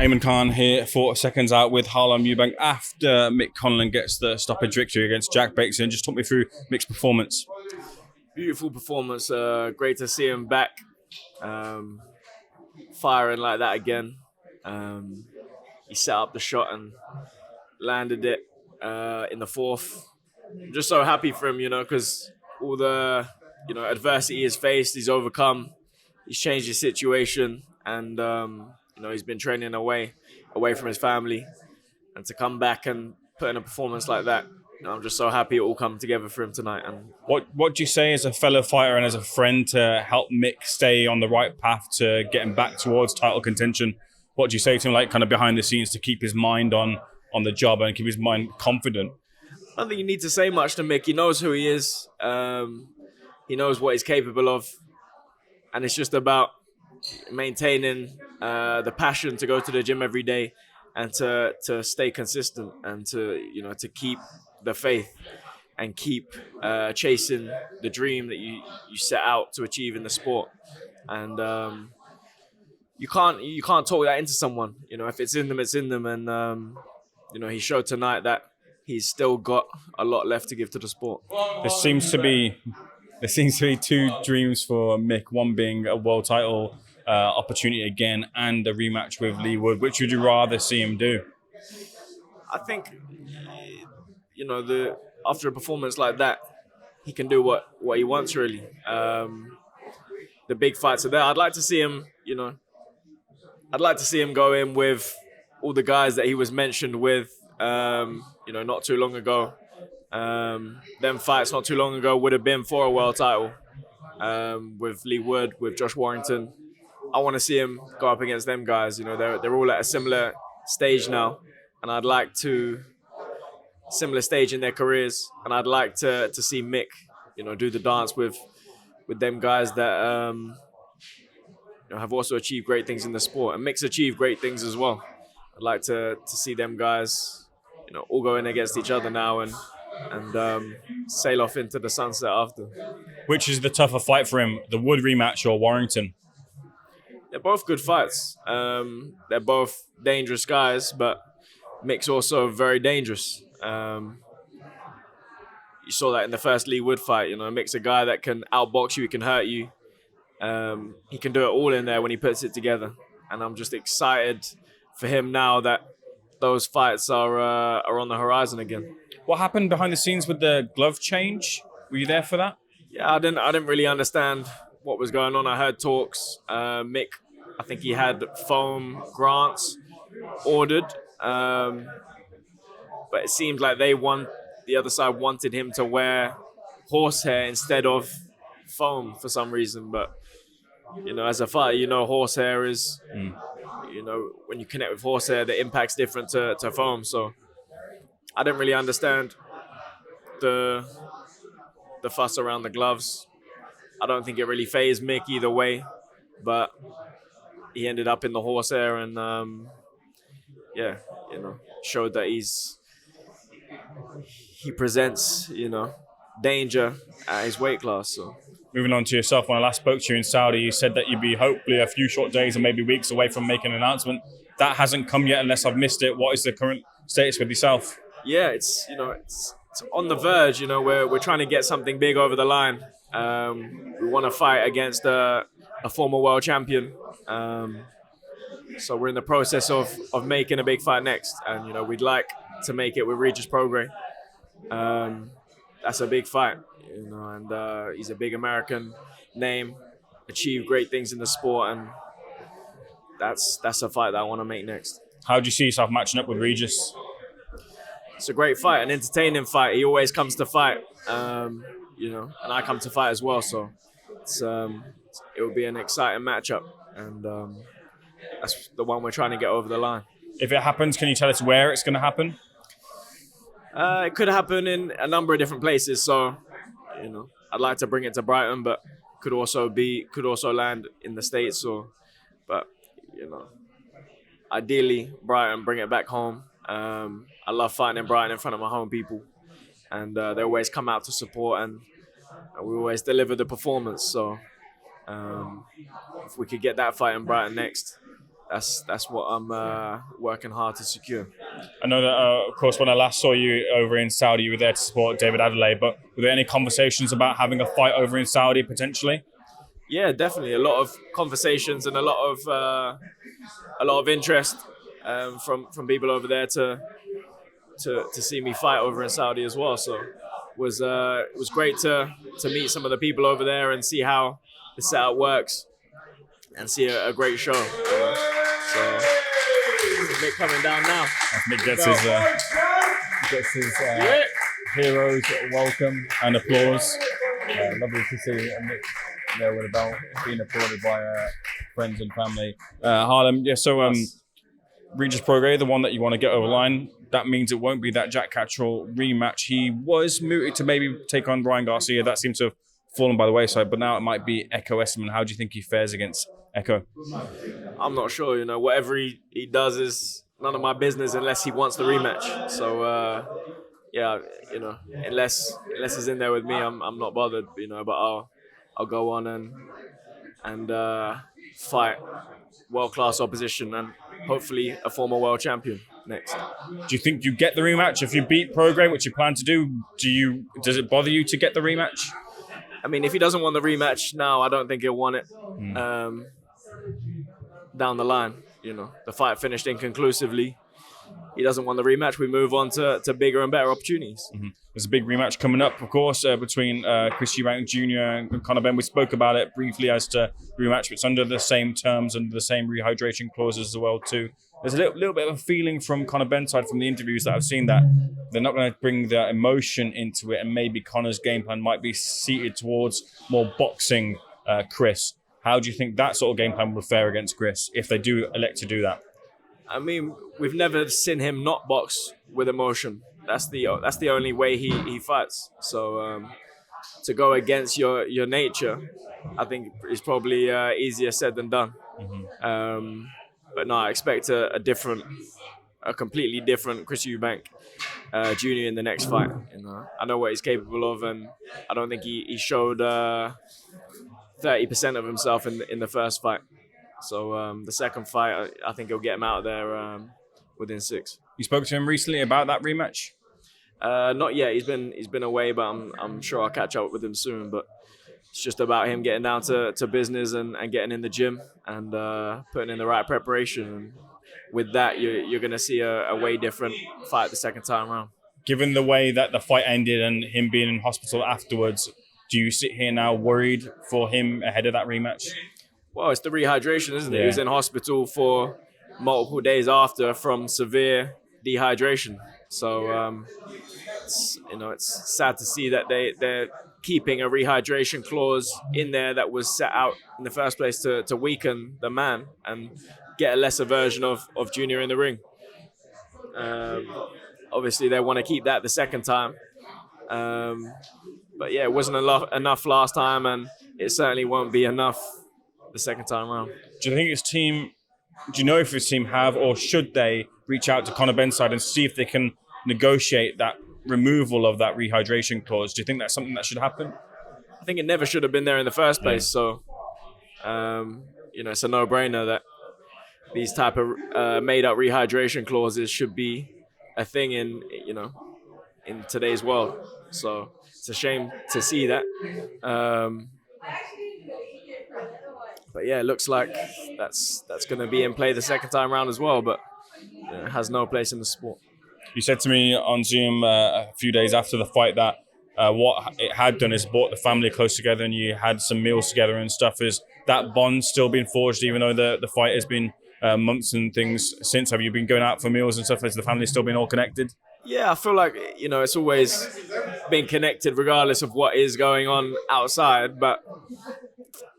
Ayman Khan here, 4 seconds out with Harlem Eubank after Mick Conlan gets the stoppage victory against Jack Bateson. Just talk me through Mick's performance. Beautiful performance. Great to see him back, firing like that again. He set up the shot and landed it in the fourth. I'm just so happy for him, because all the adversity he's faced, he's overcome. He's changed his situation, and he's been training away from his family, and to come back and put in a performance like that, I'm just so happy it all come together for him tonight. And what do you say as a fellow fighter and as a friend to help Mick stay on the right path to getting back towards title contention? What do you say to him, like kind of behind the scenes, to keep his mind on the job and keep his mind confident? I don't think you need to say much to Mick. He knows who he is. He knows what he's capable of, and it's just about maintaining the passion to go to the gym every day and to stay consistent and to keep the faith and keep chasing the dream that you set out to achieve in the sport. And you can't talk that into someone. If it's in them, it's in them. And he showed tonight that he's still got a lot left to give to the sport. There seems to be two dreams for Mick. One being a world title opportunity again, and a rematch with Lee Wood. Which would you rather see him do? I think, after a performance like that, he can do what he wants, really. The big fights are there. I'd like to see him, go in with all the guys that he was mentioned with, not too long ago. Them fights not too long ago would have been for a world title, with Lee Wood, with Josh Warrington. I want to see him go up against them guys. They're all at a similar stage now, and I'd like to similar stage in their careers, and I'd like to see Mick, do the dance with them guys that have also achieved great things in the sport, and Mick's achieved great things as well. I'd like to see them guys, all go in against each other now and sail off into the sunset after. Which is the tougher fight for him, the Wood rematch or Warrington? They're both good fights. They're both dangerous guys, but Mick's also very dangerous. You saw that in the first Lee Wood fight. Mick's a guy that can outbox you, he can hurt you. He can do it all in there when he puts it together. And I'm just excited for him now that those fights are on the horizon again. What happened behind the scenes with the glove change? Were you there for that? Yeah, I didn't really understand what was going on. I heard talks. Mick, I think he had foam grants ordered, but it seemed like the other side wanted him to wear horsehair instead of foam for some reason. But as a fighter, horsehair is, when you connect with horsehair, the impact's different to foam. So I didn't really understand the fuss around the gloves. I don't think it really fazed Mick either way, but he ended up in the horsehair and showed that he presents danger at his weight class. So moving on to yourself, when I last spoke to you in Saudi, you said that you'd be hopefully a few short days or maybe weeks away from making an announcement. That hasn't come yet unless I've missed it. What is the current status with yourself? Yeah, it's on the verge. We're trying to get something big over the line. We want to fight against a former world champion. So we're in the process of making a big fight next, and we'd like to make it with Regis Prograis. That's a big fight, and he's a big American name, achieved great things in the sport, and that's a fight that I want to make next. How do you see yourself matching up with Regis? It's a great fight, an entertaining fight. He always comes to fight, and I come to fight as well. So it will be an exciting matchup, and that's the one we're trying to get over the line. If it happens, can you tell us where it's going to happen? It could happen in a number of different places. So, I'd like to bring it to Brighton, but could also land in the States. But ideally Brighton, bring it back home. I love fighting in Brighton in front of my home people, and they always come out to support, and we always deliver the performance. So if we could get that fight in Brighton next, that's what I'm working hard to secure. I know that, of course, when I last saw you over in Saudi, you were there to support David Adelaide. But were there any conversations about having a fight over in Saudi potentially? Yeah, definitely a lot of conversations and a lot of interest from people over there to see me fight over in Saudi as well. So it was great to meet some of the people over there and see how the setup works and see a great show. So Mick coming down now. As Mick gets his heroes welcome and applause. Lovely to see Mick there with a belt, being applauded by friends and family. Harlem, yeah. So Regis Prograis, the one that you want to get over the line, that means it won't be that Jack Catrol rematch. He was mooted to maybe take on Ryan Garcia. That seems to have fallen by the wayside, but now it might be Echo Esserman. How do you think he fares against Echo? I'm not sure. Whatever he does is none of my business unless he wants the rematch. So yeah, unless he's in there with me, I'm not bothered. But I'll go on and fight world-class opposition and hopefully a former world champion next. Do you think you get the rematch if you beat Prograis, which you plan to do? Does it bother you to get the rematch? I mean, if he doesn't want the rematch now, I don't think he'll want it down the line. The fight finished inconclusively. He doesn't want the rematch. We move on to bigger and better opportunities. Mm-hmm. There's a big rematch coming up, of course, between Chris Eubank Sr. and Conor Benn. We spoke about it briefly as to rematch, but it's under the same terms, under the same rehydration clauses as well too. There's a little bit of a feeling from Conor Benn's side from the interviews that I've seen that they're not going to bring the emotion into it, and maybe Conor's game plan might be seated towards more boxing Chris. How do you think that sort of game plan would fare against Chris if they do elect to do that? I mean, we've never seen him not box with emotion. That's the only way he fights. So to go against your nature, I think is probably easier said than done. Mm-hmm. But no, I expect a completely different Chris Eubank Jr. in the next fight. I know what he's capable of, and I don't think he showed 30% of himself in the first fight. So the second fight, I think he'll get him out of there within 6. You spoke to him recently about that rematch? Not yet. He's been away, but I'm sure I'll catch up with him soon. But it's just about him getting down to business and getting in the gym and putting in the right preparation. And with that, you're going to see a way different fight the second time around. Given the way that the fight ended and him being in hospital afterwards, do you sit here now worried for him ahead of that rematch? Well, it's the rehydration, isn't it? Yeah. He was in hospital for multiple days after from severe dehydration. So, it's sad to see that they're keeping a rehydration clause in there that was set out in the first place to weaken the man and get a lesser version of Junior in the ring. Obviously, they want to keep that the second time. But yeah, it wasn't enough last time, and it certainly won't be enough the second time around. Do you know if his team have or should they reach out to Conor Benn's side and see if they can negotiate that removal of that rehydration clause? Do you think that's something that should happen? I think it never should have been there in the first place. Yeah. So, it's a no-brainer that these type of made-up rehydration clauses should be a thing in today's world. So it's a shame to see that. But yeah, it looks like that's going to be in play the second time around as well, but it has no place in the sport. You said to me on Zoom a few days after the fight that what it had done is brought the family close together and you had some meals together and stuff. Is that bond still been forged even though the fight has been months and things since? Have you been going out for meals and stuff? Has the family still been all connected? Yeah, I feel like, it's always been connected regardless of what is going on outside, but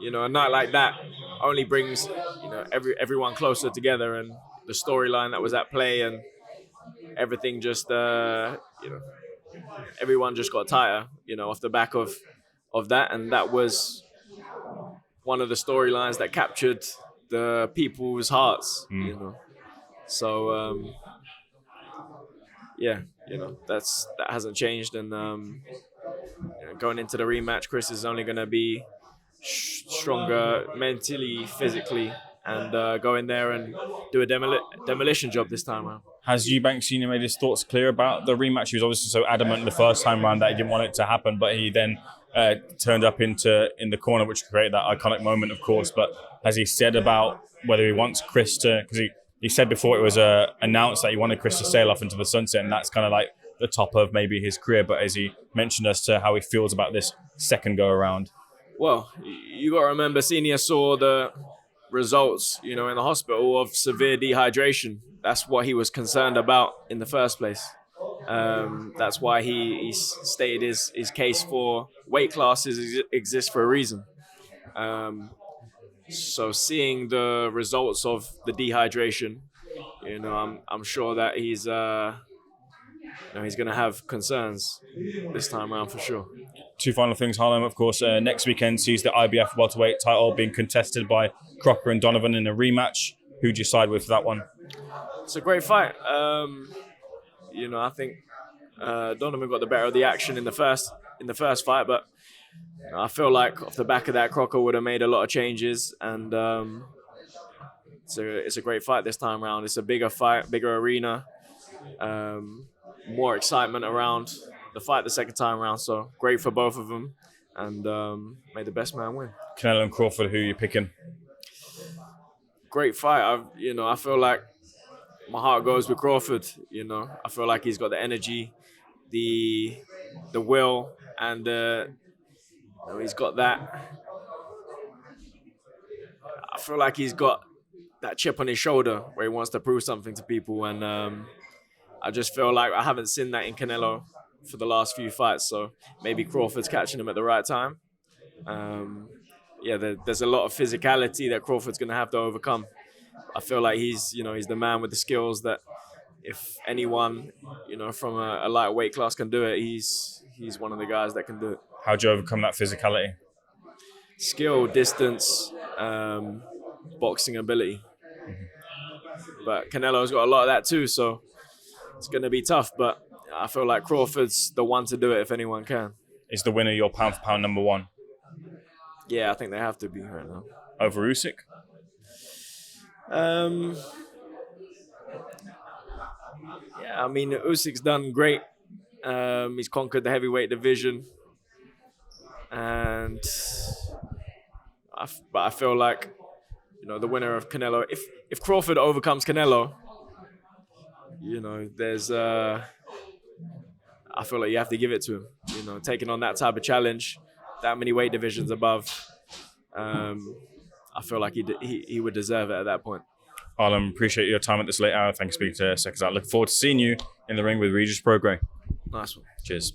a night like that only brings everyone closer together, and the storyline that was at play and everything just everyone just got tighter off the back of that, and that was one of the storylines that captured the people's hearts. So yeah, that hasn't changed, and going into the rematch, Chris is only going to be stronger mentally, physically, and go in there and do a demolition job this time around. Has Eubank Sr. made his thoughts clear about the rematch? He was obviously so adamant the first time around that he didn't want it to happen, but he then turned up in the corner, which created that iconic moment, of course. But has he said about whether he wants Chris to? Because he said before it was announced that he wanted Chris to sail off into the sunset, and that's kind of like the top of maybe his career. But has he mentioned as to how he feels about this second go around? Well, you got to remember, Senior saw the results, in the hospital of severe dehydration. That's what he was concerned about in the first place. That's why he stated his case for weight classes exist for a reason. So seeing the results of the dehydration, I'm sure that he's going to have concerns this time around for sure. Two final things, Harlem. Of course, next weekend sees the IBF welterweight title being contested by Crocker and Donovan in a rematch. Who do you side with for that one? It's a great fight. I think Donovan got the better of the action in the first fight, but I feel like off the back of that, Crocker would have made a lot of changes, and it's a great fight this time around. It's a bigger fight, bigger arena, more excitement around the fight the second time around. So great for both of them, and may the best man win. Canelo and Crawford, who are you picking? Great fight. I feel like my heart goes with Crawford. I feel like he's got the energy, the will, and he's got that. I feel like he's got that chip on his shoulder where he wants to prove something to people, and I just feel like I haven't seen that in Canelo for the last few fights. So maybe Crawford's catching him at the right time. There's a lot of physicality that Crawford's going to have to overcome. I feel like he's the man with the skills that if anyone, from a lightweight class can do it, he's one of the guys that can do it. How'd you overcome that physicality? Skill, distance, boxing ability. But Canelo's got a lot of that too, so it's going to be tough. But I feel like Crawford's the one to do it if anyone can. Is the winner your pound for pound number one? Yeah, I think they have to be right now. Over Usyk? Usyk's done great. He's conquered the heavyweight division, and I feel like the winner of Canelo. If Crawford overcomes Canelo, there's I feel like you have to give it to him. Taking on that type of challenge, that many weight divisions above, I feel like he would deserve it at that point. Harlem, appreciate your time at this late hour. Thanks for speaking to us. I look forward to seeing you in the ring with Regis Prograis. Nice one. Cheers.